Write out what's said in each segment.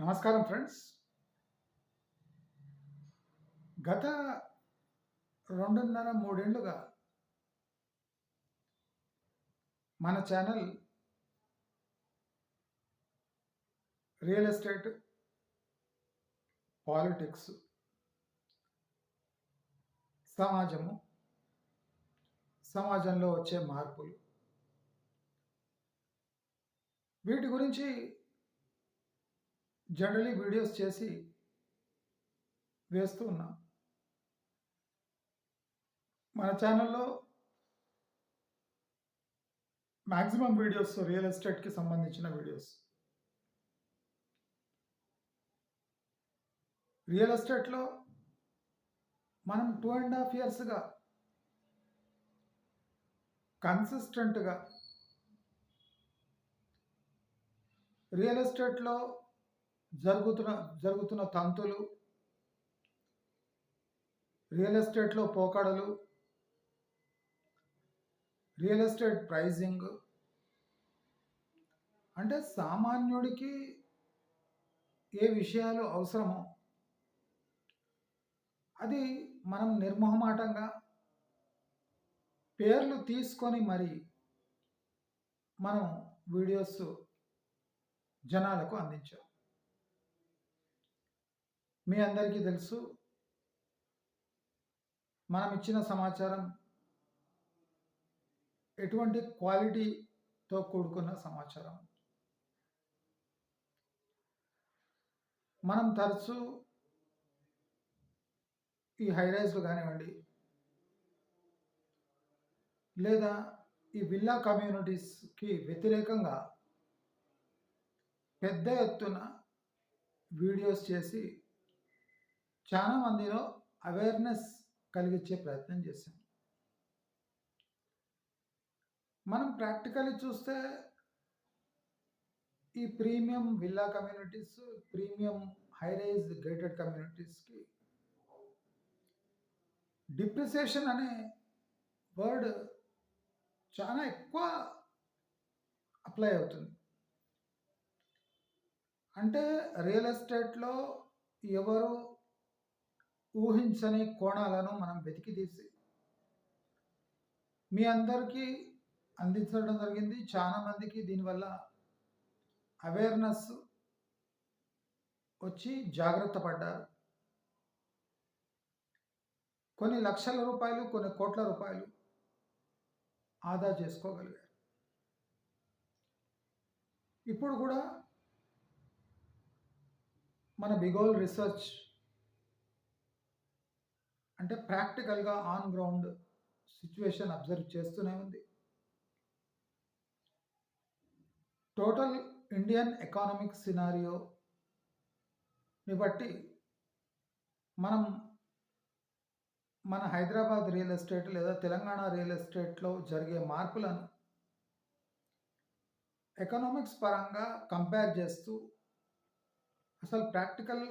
నమస్కారం ఫ్రెండ్స్. గత 2.5, 3 ఏళ్లుగా మన ఛానల్ రియల్ ఎస్టేట్, పాలిటిక్స్, సమాజంలో వచ్చే మార్పులు వీటి గురించి జనరల్లీ వీడియోస్ చేసి వేస్తూ ఉన్నాం. మన ఛానల్‌లో మాక్సిమం వీడియోస్ రియల్ ఎస్టేట్‌కి సంబంధించిన వీడియోస్. రియల్ ఎస్టేట్‌లో మనం 2.5 ఇయర్స్‌గా కన్సిస్టెంట్‌గా రియల్ ఎస్టేట్‌లో జరుగుతున్న తంతులు, రియల్ ఎస్టేట్‌లో పోకడలు, రియల్ ఎస్టేట్ ప్రైజింగ్, అంటే సామాన్యుడికి ఏ విషయాలు అవసరమో అది మనం నిర్మొహమాటంగా పేర్లు తీసుకొని మరి మనం వీడియోస్ జనాలకు అందించాం. మీ అందరికీ తెలుసు, మనం ఇచ్చిన సమాచారం ఎటువంటి క్వాలిటీతో కూడుకున్న సమాచారం. మనం తరచూ ఈ హైరైజ్లు కానివ్వండి, లేదా ఈ విల్లా కమ్యూనిటీస్కి వ్యతిరేకంగా పెద్ద ఎత్తున వీడియోస్ చేసి చాలా మందిలో అవేర్నెస్ కలిగించే ప్రయత్నం చేశాం. మనం ప్రాక్టికల్లీ చూస్తే ఈ premium villa communities, premium high rise gated కమ్యూనిటీస్కి డిప్రిసియేషన్ అనే వర్డ్ చాలా ఎక్కువ అప్లై అవుతుంది. అంటే రియల్ ఎస్టేట్లో ఎవరు ఊహించని కోణాలను మనం వెతికి తీసి మీ అందరికీ అందించడం జరిగింది. చాలా మందికి దీనివల్ల అవేర్నెస్ వచ్చి జాగ్రత్త పడ్డారు. కొన్ని లక్షల రూపాయలు, కొన్ని కోట్ల రూపాయలు ఆదా చేసుకోగలిగారు. ఇప్పుడు కూడా మన బిగోల్ రీసెర్చ్ అంటే ప్రాక్టికల్గా ఆన్ గ్రౌండ్ సిచ్యువేషన్ అబ్జర్వ్ చేస్తూనే ఉంది. టోటల్ ఇండియన్ ఎకానమిక్ సినారియోని బట్టి మనం మన హైదరాబాద్ రియల్ ఎస్టేట్ లేదా తెలంగాణ రియల్ ఎస్టేట్లో జరిగే మార్పులను ఎకనామిక్స్ పరంగా కంపేర్ చేస్తూ అసలు ప్రాక్టికల్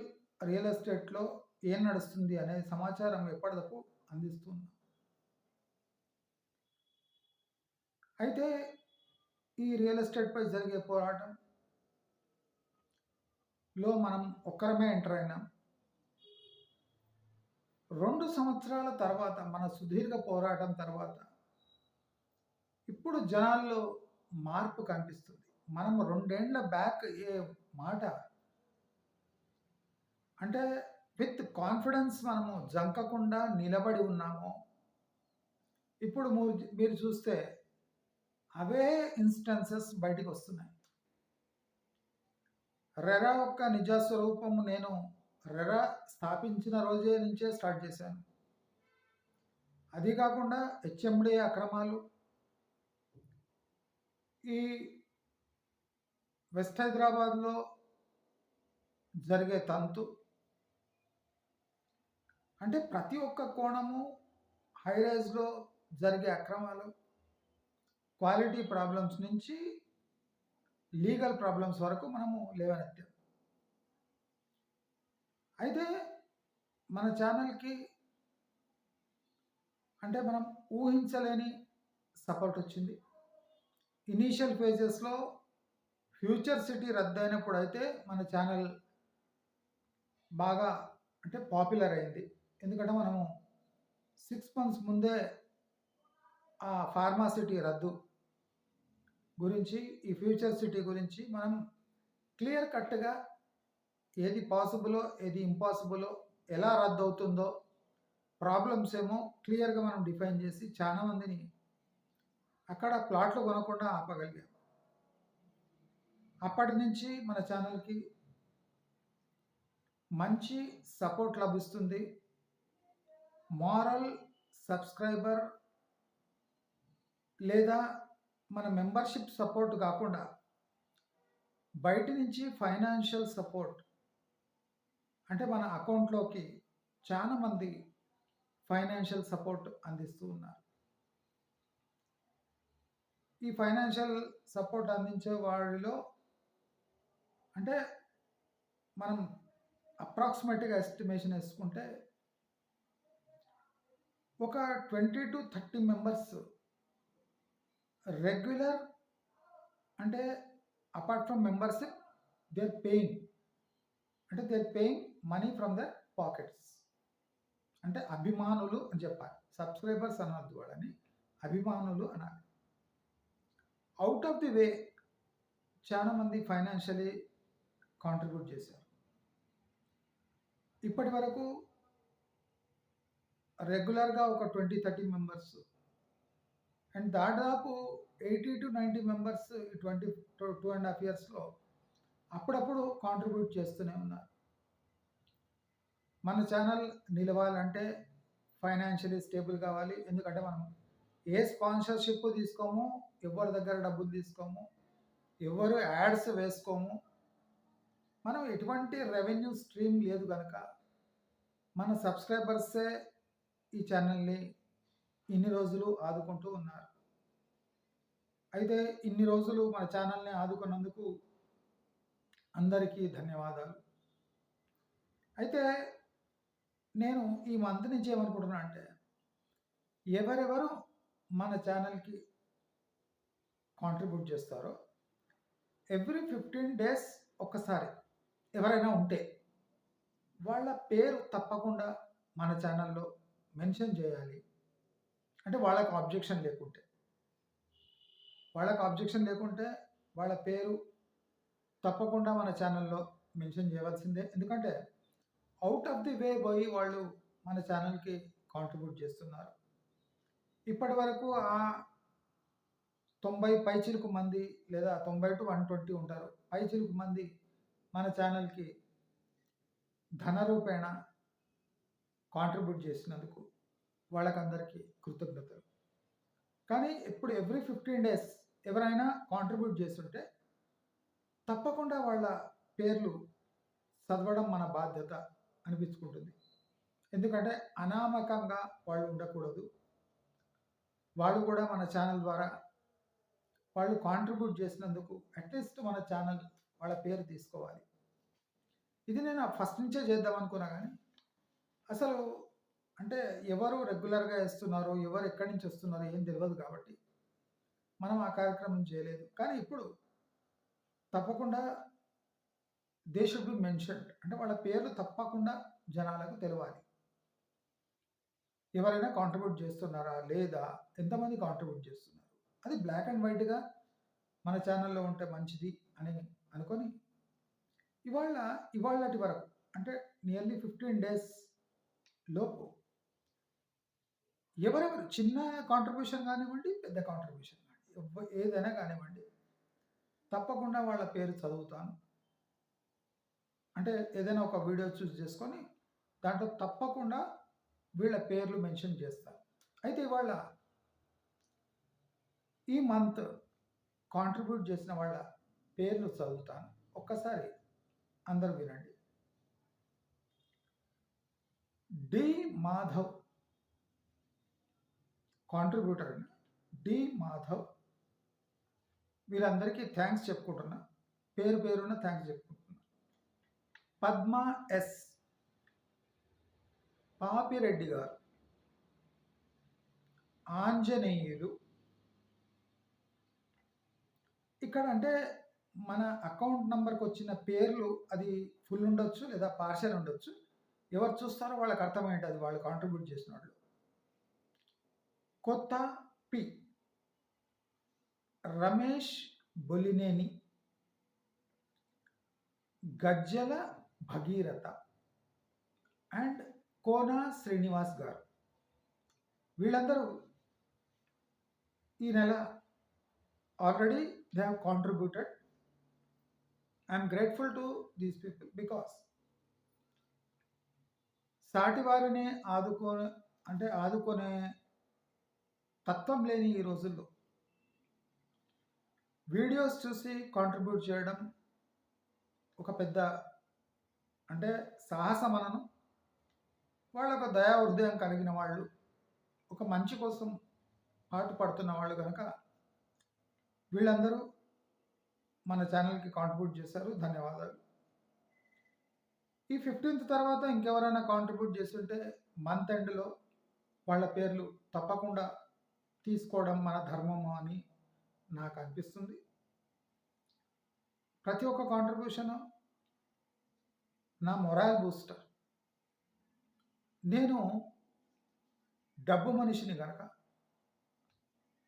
రియల్ ఎస్టేట్లో ఏం నడుస్తుంది అనే సమాచారం ఎప్పటికప్పుడు అందిస్తున్నాం. అయితే ఈ రియల్ ఎస్టేట్పై జరిగే పోరాటంలో మనం ఒక్కరమే ఎంటర్ అయినాం. 2 సంవత్సరాల తర్వాత, మన సుదీర్ఘ పోరాటం తర్వాత ఇప్పుడు జనాల్లో మార్పు కనిపిస్తుంది. మనం 2 ఏళ్ల బ్యాక్ ఏ మాట అంటే విత్ కాన్ఫిడెన్స్ మనము జంకకుండా నిలబడి ఉన్నామో, ఇప్పుడు మీరు చూస్తే అవే ఇన్స్టెన్సెస్ బయటికి వస్తున్నాయి. రెరా యొక్క నిజస్వరూపము నేను రెరా స్థాపించిన రోజే నుంచే స్టార్ట్ చేశాను. అది కాకుండా హెచ్ఎండి అక్రమాలు, ఈ వెస్ట్ హైదరాబాద్లో జరిగే తంతు, అంటే ప్రతి ఒక్క కోణము, హైరైజ్లో జరిగే అక్రమాలు, క్వాలిటీ ప్రాబ్లమ్స్ నుంచి లీగల్ ప్రాబ్లమ్స్ వరకు మనము లేవనెత్తాం. అయితే మన ఛానల్కి అంటే మనం ఊహించలేని సపోర్ట్ వచ్చింది. ఇనీషియల్ ఫేజెస్లో ఫ్యూచర్ సిటీ రద్దయినప్పుడు అయితే మన ఛానల్ బాగా అంటే పాపులర్ అయింది. ఎందుకంటే మనము 6 మంత్స్ ముందే ఆ ఫార్మాసిటీ రద్దు గురించి, ఈ ఫ్యూచర్ సిటీ గురించి మనం క్లియర్ కట్‌గా ఏది పాసిబులో, ఏది ఇంపాసిబులో, ఎలా రద్దవుతుందో, ప్రాబ్లమ్స్ ఏమో క్లియర్‌గా మనం డిఫైన్ చేసి చాలా మందిని అక్కడ ప్లాట్లు కొనకుండా ఆపగలిగాం. అప్పటి నుంచి మన ఛానల్‌కి మంచి సపోర్ట్ లభిస్తుంది. మోరల్ సబ్స్క్రైబర్ లేదా మన మెంబర్‌షిప్ సపోర్ట్ కాకుండా బయటి నుంచి ఫైనాన్షియల్ సపోర్ట్ అంటే మన అకౌంట్‌లోకి చాలా మంది ఫైనాన్షియల్ సపోర్ట్ అందిస్తూ ఉన్నారు. ఈ ఫైనాన్షియల్ సపోర్ట్ అందించే వారిలో అంటే మనం అప్రాక్సిమేట్‌గా ఎస్టిమేషన్ వేసుకుంటే ఒక 20-30 మెంబర్స్ రెగ్యులర్ అంటే apart from membership they are paying అంటే they are paying money from their pockets. అంటే అభిమానులు అని చెప్పాలి. సబ్స్క్రైబర్స్ అనొద్దు వాళ్ళని, అభిమానులు అనాలి. అవుట్ ఆఫ్ ది వే చాలా మంది ఫైనాన్షియలీ కాంట్రిబ్యూట్ చేశారు. ఇప్పటి వరకు రెగ్యులర్‌గా ఒక 20-30 మెంబర్స్ అండ్ దాదాపు 80-90 మెంబర్స్ 2.5 ఇయర్స్‌లో అప్పుడప్పుడు కాంట్రిబ్యూట్ చేస్తూనే ఉన్నారు. మన ఛానల్ నిలవాలంటే ఫైనాన్షియలీ స్టేబుల్ కావాలి. ఎందుకంటే మనం ఏ స్పాన్సర్‌షిప్ తీసుకోము, ఎవరి దగ్గర డబ్బులు తీసుకోము, ఎవరు యాడ్స్ వేసుకోము. మనం ఎటువంటి రెవెన్యూ స్ట్రీమ్ లేదు కనుక మన సబ్స్క్రైబర్సే ఈ ఛానల్ని ఇన్ని రోజులు ఆదుకుంటూ ఉన్నారు. అయితే ఇన్ని రోజులు మన ఛానల్ని ఆదుకున్నందుకు అందరికీ ధన్యవాదాలు. అయితే నేను ఈ మంత్ నుంచి ఏమనుకుంటున్నా అంటే ఎవరెవరు మన ఛానల్కి కాంట్రిబ్యూట్ చేస్తారో ఎవ్రీ 15 డేస్ ఒక్కసారి ఎవరైనా ఉంటే వాళ్ళ పేరు తప్పకుండా మన ఛానల్లో మెన్షన్ చేయాలి. అంటే వాళ్ళకి ఆబ్జెక్షన్ లేకుంటే వాళ్ళ పేరు తప్పకుండా మన ఛానల్లో మెన్షన్ చేయవలసిందే. ఎందుకంటే అవుట్ ఆఫ్ ది వే పోయి వాళ్ళు మన ఛానల్కి కాంట్రిబ్యూట్ చేస్తున్నారు. ఇప్పటి వరకు ఆ 90 పైచిలుకు మంది లేదా 90-120 ఉంటారు పైచిలుకు మంది మన ఛానల్కి ధన రూపేణ కాంట్రిబ్యూట్ చేసినందుకు వాళ్ళకందరికీ కృతజ్ఞతలు. కానీ ఇప్పుడు ఎవ్రీ 15 డేస్ ఎవరైనా కాంట్రిబ్యూట్ చేస్తుంటే తప్పకుండా వాళ్ళ పేర్లు చదవడం మన బాధ్యత అనిపించుకుంటుంది. ఎందుకంటే అనామకంగా వాళ్ళు ఉండకూడదు. వాళ్ళు కూడా మన ఛానల్ ద్వారా వాళ్ళు కాంట్రిబ్యూట్ చేసినందుకు అట్లీస్ట్ మన ఛానల్ వాళ్ళ పేరు తీసుకోవాలి. ఇది నేను ఫస్ట్ నుంచే చేద్దాం అనుకున్నా కానీ అసలు అంటే ఎవరు రెగ్యులర్గా వేస్తున్నారో ఎవరు ఎక్కడి నుంచి వస్తున్నారో ఏం తెలియదు కాబట్టి మనం ఆ కార్యక్రమం చేయలేదు. కానీ ఇప్పుడు తప్పకుండా దే షుడ్ బి మెన్షన్డ్ అంటే వాళ్ళ పేర్లు తప్పకుండా జనాలకు తెలవాలి. ఎవరైనా కాంట్రిబ్యూట్ చేస్తున్నారా లేదా, ఎంతమంది కాంట్రిబ్యూట్ చేస్తున్నారు, అది బ్లాక్ అండ్ వైట్గా మన ఛానల్లో ఉంటే మంచిది అని అనుకొని ఇవాళటి వరకు అంటే నియర్లీ 15 డేస్ లోపు ఎవరెవరు చిన్న కాంట్రిబ్యూషన్ కానివ్వండి, పెద్ద కాంట్రిబ్యూషన్ కానివ్వండి, ఏదైనా కానివ్వండి తప్పకుండా వాళ్ళ పేరు చదువుతాను. అంటే ఏదైనా ఒక వీడియో చూస్ చేసుకొని దాంట్లో తప్పకుండా వీళ్ళ పేర్లు మెన్షన్ చేస్తాను. అయితే ఇవాళ ఈ మంత్ కాంట్రిబ్యూట్ చేసిన వాళ్ళ పేర్లు చదువుతాను. ఒక్కసారి అందరూ వినండి. డి మాధవ్ కాంట్రిబ్యూటర్ అండి, డి మాధవ్. వీళ్ళందరికీ థ్యాంక్స్ చెప్పుకుంటున్నా, పేరున థ్యాంక్స్ చెప్పుకుంటున్నా. పద్మా ఎస్, పాపిరెడ్డి గారు, ఆంజనేయులు. ఇక్కడ అంటే మన అకౌంట్ నంబర్కి వచ్చిన పేర్లు అది ఫుల్ ఉండొచ్చు లేదా పార్షల్ ఉండొచ్చు. ఎవరు చూస్తారో వాళ్ళకి అర్థమయ్యేది అది వాళ్ళు కాంట్రిబ్యూట్ చేసిన వాళ్ళు. కొత్త పి, రమేష్ బొలినేని, గజ్జల భగీరథ అండ్ కోన శ్రీనివాస్ గారు. వీళ్ళందరూ ఈ నెల already they have contributed. I'm grateful to these people because సాటి వారిని ఆదుకునే తత్వం లేని ఈ రోజుల్లో వీడియోస్ చూసి కాంట్రిబ్యూట్ చేయడం ఒక పెద్ద సాహసం అనను. వాళ్ళు ఒక దయా హృదయం కలిగిన వాళ్ళు, ఒక మంచి కోసం పాటుపడుతున్న వాళ్ళు కనుక వీళ్ళందరూ మన ఛానల్కి కాంట్రిబ్యూట్ చేశారు. ధన్యవాదాలు. ఈ 15th తర్వాత ఇంకెవరైనా కాంట్రిబ్యూట్ చేస్తుంటే మంత్ ఎండ్లో వాళ్ళ పేర్లు తప్పకుండా తీసుకోవడం మన ధర్మము అని నాకు అనిపిస్తుంది. ప్రతి ఒక్క కాంట్రిబ్యూషన్ నా మొరాల్ బూస్టర్. నేను డబ్బు మనిషిని కనుక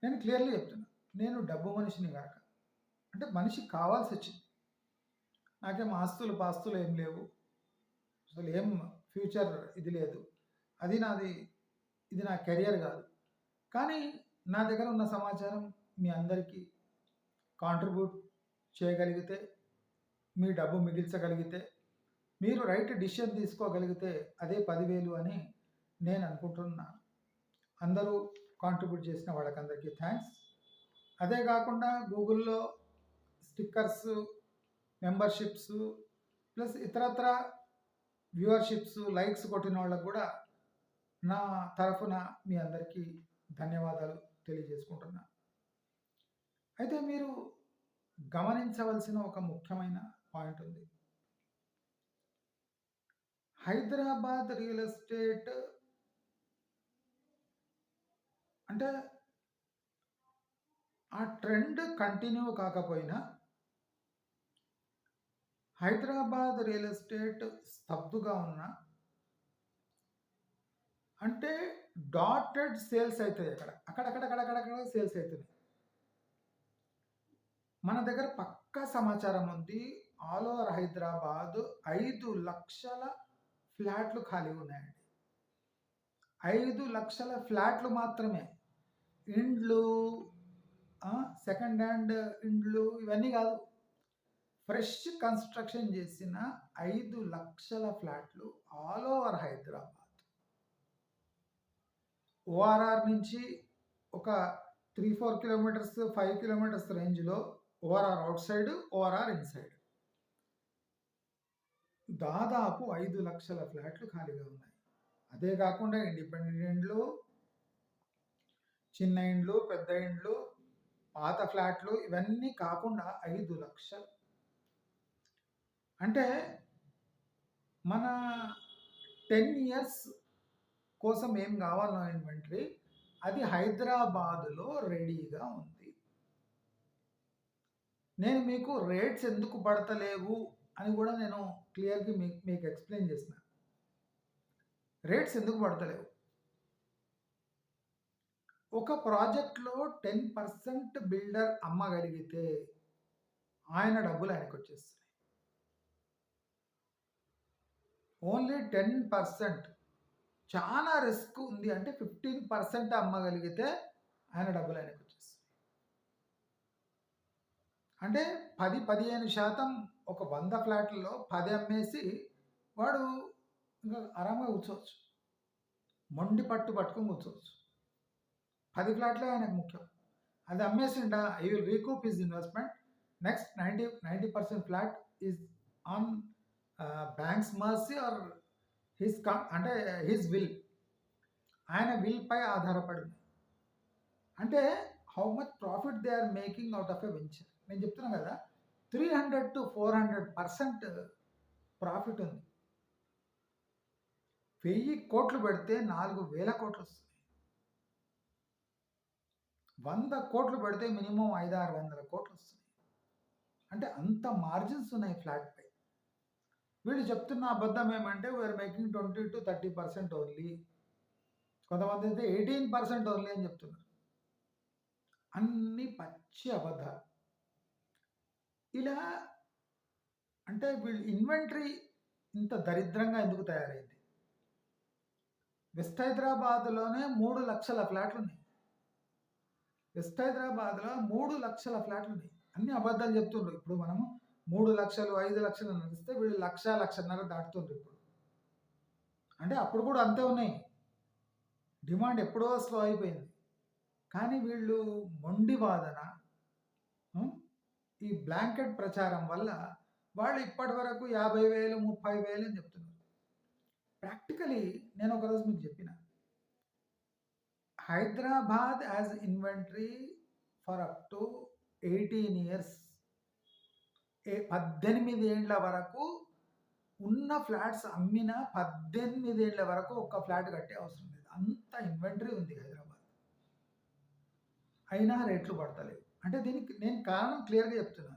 నేను క్లియర్లీ చెప్తున్నా, నేను డబ్బు మనిషిని కనుక మనిషికి కావాల్సి వచ్చింది. నాకేం ఆస్తులు పాస్తులు ఏం లేవు, అసలు ఏం ఫ్యూచర్ ఇది లేదు, ఇది నా కెరియర్ కాదు. కానీ నా దగ్గర ఉన్న సమాచారం మీ అందరికీ కాంట్రిబ్యూట్ చేయగలిగితే, మీ డబ్బు మిగిల్చగలిగితే, మీరు రైట్ డిసిషన్ తీసుకోగలిగితే అదే 10,000 అని నేను అనుకుంటున్నాను. అందరూ కాంట్రిబ్యూట్ చేసిన వాళ్ళకందరికీ థ్యాంక్స్. అదే కాకుండా గూగుల్లో స్టిక్కర్స్, మెంబర్షిప్స్ ప్లస్ ఇతరత్ర వ్యూవర్షిప్స్, లైక్స్ కొట్టిన వాళ్ళకు కూడా నా తరఫున మీ అందరికీ ధన్యవాదాలు తెలియజేసుకుంటున్నా. అయితే మీరు గమనించవలసిన ఒక ముఖ్యమైన పాయింట్ ఉంది. హైదరాబాద్ రియల్ ఎస్టేట్ ఆ ట్రెండ్ కంటిన్యూ కాకపోయినా హైదరాబాద్ రియల్ ఎస్టేట్ స్తబ్దుగా ఉన్న డాటెడ్ సేల్స్ అవుతాయి. అక్కడక్కడ సేల్స్ అవుతుంది. మన దగ్గర పక్కా సమాచారం ఉంది. ఆల్ ఓవర్ హైదరాబాద్ 5 లక్షల ఫ్లాట్లు ఖాళీ ఉన్నాయండి. 5 లక్షల ఫ్లాట్లు మాత్రమే. ఇండ్లు, సెకండ్ హ్యాండ్ ఇండ్లు ఇవన్నీ కాదు, ఫ్రెష్ కన్స్ట్రక్షన్ చేసిన 5 లక్షల ఫ్లాట్లు ఆల్ ఓవర్ హైదరాబాద్. ఓఆర్ఆర్ నుంచి ఒక 3-4 కిలోమీటర్స్, 5 కిలోమీటర్స్ రేంజ్లో ORR out side, ORR inside దాదాపు 5 లక్షల ఫ్లాట్లు ఖాళీగా ఉన్నాయి. అదే కాకుండా ఇండిపెండెంట్ ఇండ్లు, చిన్న ఇండ్లు, పెద్ద ఇండ్లు, పాత ఫ్లాట్లు ఇవన్నీ కాకుండా 5 లక్షలు. మన 10 years కోసం ఏం కావాలో ఇన్వెంటరీ అది హైదరాబాదులో రెడీగా ఉంది. నేను మీకు రేట్స్ ఎందుకు పడతలేవు అని కూడా నేను క్లియర్గా మీకు ఎక్స్ప్లెయిన్ చేసిన. రేట్స్ ఎందుకు పడతలేవు? ఒక ప్రాజెక్ట్లో 10% బిల్డర్ అమ్మగలిగితే ఆయన డబ్బులు ఆయనకు వచ్చేస్తాయి. ఓన్లీ 10%. చాలా రిస్క్ ఉంది. 15% అమ్మగలిగితే ఆయన డబ్బులు ఆయనకు వచ్చేస్తాయి. 10-15% ఒక 100 ఫ్లాట్లలో 10 అమ్మేసి వాడు ఇంకా ఆరాంగా కూర్చోవచ్చు, మొండి పట్టుకొని కూర్చోవచ్చు. 10 ఫ్లాట్లే ఆయనకు ముఖ్యం. అది అమ్మేసిండా, I will recoup his investment. Next 90% flat is on banks mercy or his will. ఆయన విల్ పై ఆధారపడింది. How much profit they are making out of a venture. నేను చెప్తున్నా కదా, 300 to 400% ప్రాఫిట్ ఉంది. 1000 కోట్లు పెడితే 4,000 కోట్లు వస్తుంది. 100 కోట్లు పెడితే మినిమం 500-600 కోట్లు వస్తుంది. అంటే అంత మార్జిన్స్ ఉన్నాయి ఫ్లాట్‌పై. వీళ్ళు చెప్తున్న అబద్ధం ఏమంటే వీఆర్ మేకింగ్ 20-30% ఓన్లీ. కొంతమందైతే 18% ఓన్లీ అని చెప్తున్నారు. అన్నీ పచ్చి అబద్ధాలు. ఇలా అంటే వీళ్ళు ఇన్వెంటరీ ఇంత దరిద్రంగా ఎందుకు తయారైంది? వెస్ట్ హైదరాబాద్‌లోనే 3,00,000 ఫ్లాట్లున్నాయి. వెస్ట్ హైదరాబాద్‌లో 3,00,000 ఫ్లాట్లున్నాయి. అన్ని అబద్ధాలు చెప్తుండ్రు. ఇప్పుడు మనము 3,00,000, 5,00,000 నడిస్తే వీళ్ళు 1,00,000, 1,50,000 దాటుతుండ్రు ఇప్పుడు. అంటే అప్పుడు కూడా అంతే ఉన్నాయి. డిమాండ్ ఎప్పుడో స్లో అయిపోయింది. కానీ వీళ్ళు మొండి వాదన, ఈ బ్లాంకెట్ ప్రచారం వల్ల వాళ్ళు ఇప్పటి వరకు 50,000, 30,000 అని చెప్తున్నారు. ప్రాక్టికలీ నేను ఒకరోజు మీకు చెప్పిన Hyderabad as inventory for up to 18 years, 18 ఏళ్ల వరకు ఉన్న ఫ్లాట్స్ అమ్మిన 18 ఏళ్ల వరకు ఒక్క ఫ్లాట్ కట్టే అవసరం లేదు. అంత ఇన్వెంటరీ ఉంది హైదరాబాద్. అయినా రేట్లు పడతలేవు. అంటే దీనికి నేను కారణం క్లియర్గా చెప్తున్నా.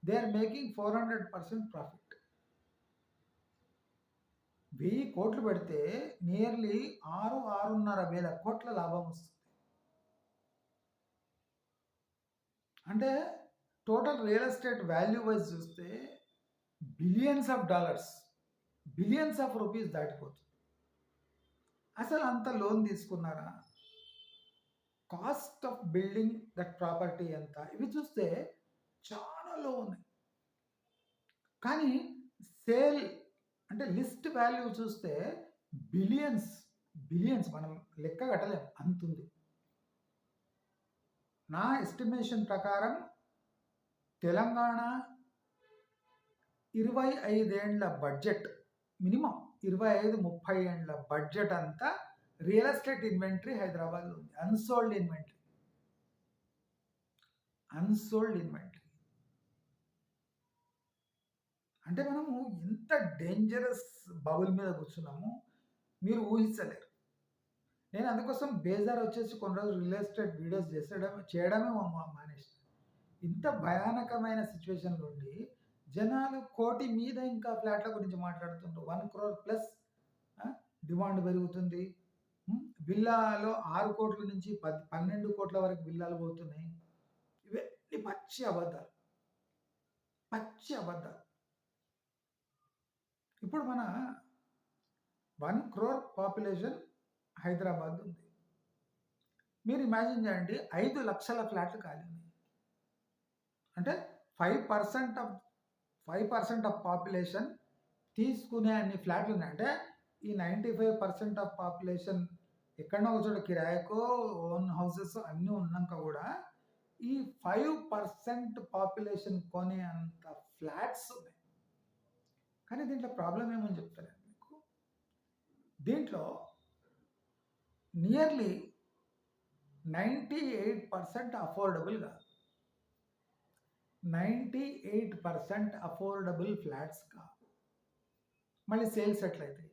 They are making 400% profit. 1000 కోట్లు పెడితే నియర్లీ 6-6.5 వేల కోట్ల లాభం వస్తుంది. అంటే total real estate value wise చూస్తే billions of dollars, billions of rupees దాటిపోతుంది. అసలు అంత లోన్ తీసుకున్నారా? Cost of building that property ఎంత? ఇవి చూస్తే చాలా లో ఉన్నాయి. కానీ సేల్ అంటే లిస్ట్ వాల్యూ చూస్తే బిలియన్స్, బిలియన్స్ మనం లెక్క కట్టలేం అంతుంది. నా ఎస్టిమేషన్ ప్రకారం తెలంగాణ 25 ఏండ్ల బడ్జెట్, మినిమం 25-30 ఏండ్ల బడ్జెట్ అంతా రియల్ ఎస్టేట్ ఇన్వెంటరీ హైదరాబాద్లో ఉంది. Unsold inventory, unsold inventory. అంటే మనము ఎంత డేంజరస్ బబుల్ మీద కూర్చున్నాము మీరు ఊహించలేరు. నేను అందుకోసం బేజార్ వచ్చేసి కొన్ని రోజులు రియల్ ఎస్టేట్ వీడియోస్ చేయడమే మానేసి. ఇంత భయానకమైన సిచ్యువేషన్ నుండి జనాలు 1 కోటి మీద ఇంకా ఫ్లాట్ల గురించి మాట్లాడుతుండ్రు. 1 crore ప్లస్ డిమాండ్ పెరుగుతుంది. విల్లాలో 6 కోట్ల నుంచి 12 కోట్ల వరకు విల్లాలు పోతున్నాయి. ఇవన్నీ పచ్చి అబద్ధాలు, పచ్చి అబద్ధాలు. ఇప్పుడు మన 1 crore పాపులేషన్ హైదరాబాద్ ఉంది. మీరు ఇమాజిన్ చేయండి, 5 లక్షల ఫ్లాట్లు ఖాళీ ఉన్నాయి. అంటే 5% ఆఫ్ పాపులేషన్ తీసుకునే అన్ని ఫ్లాట్లు ఉన్నాయి. అంటే ఈ 95% ఆఫ్ పాపులేషన్ ఎక్కడో ఒక చోట కిరాయకో ఓన్ హౌసెస్ అన్నీ ఉన్నాక కూడా ఈ 5% పాపులేషన్ కొనే అంత ఫ్లాట్స్ ఉన్నాయి. కానీ దీంట్లో ప్రాబ్లం ఏమని చెప్తాను మీకు. దీంట్లో నియర్లీ 98% అఫోర్డబుల్ కాదు. 98% అఫోర్డబుల్ ఫ్లాట్స్ కాదు. మళ్ళీ సేల్స్ ఎట్లయితాయి?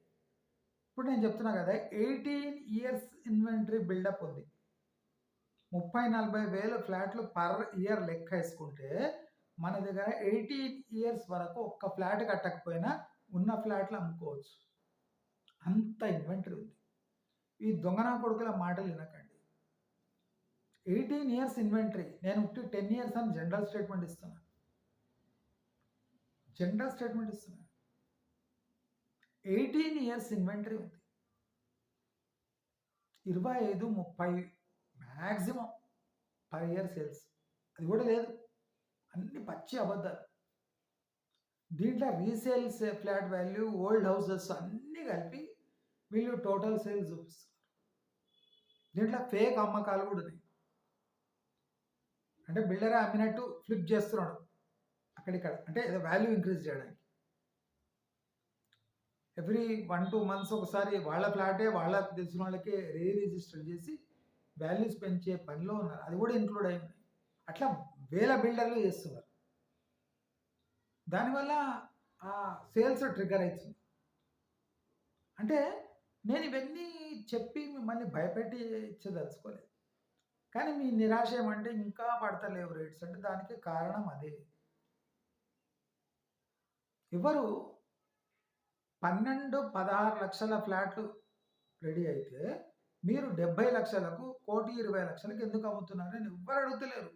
ఇప్పుడు నేను చెప్తున్నా కదా, 18 ఇయర్స్ ఇన్వెంటరీ బిల్డప్ ఉంది. 30-40 వేల ఫ్లాట్లు పర్ ఇయర్ లెక్క వేసుకుంటే మన దగ్గర 18 ఇయర్స్ వరకు ఒక్క ఫ్లాట్ కట్టకపోయినా ఉన్న ఫ్లాట్లు అమ్ముకోవచ్చు. అంత ఇన్వెంటరీ ఉంది. ఈ దొంగనా కొడుకుల మాటలు వినకండి. 18 ఇయర్స్ ఇన్వెంటరీ. నేను 10 ఇయర్స్ అని జనరల్ స్టేట్మెంట్ ఇస్తున్నా. 18 ఇయర్స్ ఇన్వెంటరీ ఉంది. 25-30 మ్యాక్సిమం పర్ ఇయర్ సేల్స్. అది కూడా లేదు. అన్ని పచ్చి అబద్ధాలు. దీంట్లో resales, flat value, old houses అన్నీ కలిపి వీళ్ళు టోటల్ సేల్స్ చూపిస్తారు. దీంట్లో ఫేక్ అమ్మకాలు కూడా ఉన్నాయి. అంటే బిల్డరే అమ్మినట్టు ఫ్లిప్ చేస్తున్నాడు అక్కడిక్కడ, అంటే ఏదో వాల్యూ ఇంక్రీజ్ చేయడానికి. ఎవ్రీ 1-2 months ఒకసారి వాళ్ళ ఫ్లాటే వాళ్ళకి తెలిసిన వాళ్ళకి రిజిస్టర్ చేసి వాల్యూస్ పెంచే పనిలో ఉన్నారు. అది కూడా ఇంక్లూడ్ అయింది. అట్లా వేల బిల్డర్లు చేస్తున్నారు. దానివల్ల ఆ సేల్స్ ట్రిగ్గర్ అవుతుంది. అంటే నేను ఇవన్నీ చెప్పి మిమ్మల్ని భయపెట్టి ఇచ్చదలుచుకోలేదు. కానీ మీ నిరాశ ఏమంటే ఇంకా పడతలేవు రేట్స్ అంటే దానికి కారణం అదే. ఎవరు 12, 16 లక్షల ఫ్లాట్లు రెడీ అయితే మీరు 70 లక్షలకు, 1,20,00,000కి ఎందుకు అమ్ముతున్నారని ఎవ్వరు అడుగుతలేరు.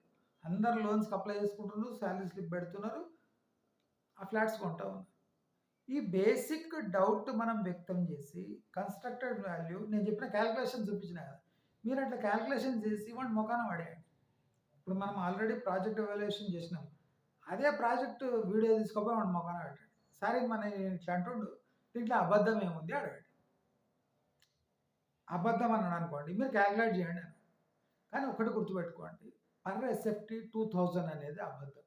అందరు లోన్స్‌కి అప్లై చేసుకుంటున్నారు. సాలరీ స్లిప్ పెడుతున్నారు. ఆ ఫ్లాట్స్ కొంటా ఉన్నారు. ఈ బేసిక్ డౌట్ మనం వ్యక్తం చేసి కన్‌స్ట్రక్టెడ్ వాల్యూ నేను చెప్పిన క్యాలిక్యులేషన్ చూపించిన కదా! మీరు అట్లా క్యాలిక్యులేషన్ చేసి వాడి మొఖాన పడేయండి. ఇప్పుడు మనం ఆల్రెడీ ప్రాజెక్ట్ ఎవాల్యుయేషన్ చేసినాం. అదే ప్రాజెక్ట్ వీడియో తీసుకపోయి వాడి మొఖాన పెట్టండి. సార్ ఇది మన ఇట్లా అంటుండు. దీంట్లో అబద్ధం ఏముంది అడగండి. అబద్ధం అన్నాడు అనుకోండి మీరు క్యాలిక్యులేట్ చేయండి అన్నాడు. కానీ ఒకటి గుర్తుపెట్టుకోండి. పర్ ఎస్ఎఫ్టీ 2000 అనేది అబద్ధం.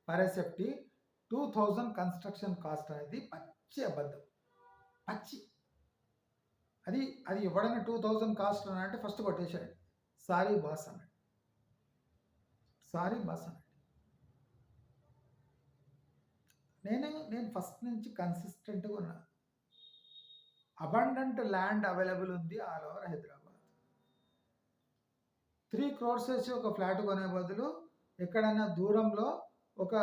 పర్ ఎస్ఎఫ్టీ 2000 కన్స్ట్రక్షన్ కాస్ట్ అనేది పచ్చి అబద్ధం. పచ్చి. అది ఎవడైనా 2000 కాస్ట్ అని అంటే ఫస్ట్ కొట్టేశాడు. సారీ బాస్ అన్నాడు. సారీ బాస్ అన్నాడు. నేను ఫస్ట్ నుంచి కన్సిస్టెంట్గా ఉన్నా. అబండెంట్ ల్యాండ్ అవైలబుల్ ఉంది ఆల్ ఓవర్ హైదరాబాద్. 3 crores వేసి ఒక ఫ్లాట్ కొనే బదులు ఎక్కడైనా దూరంలో ఒక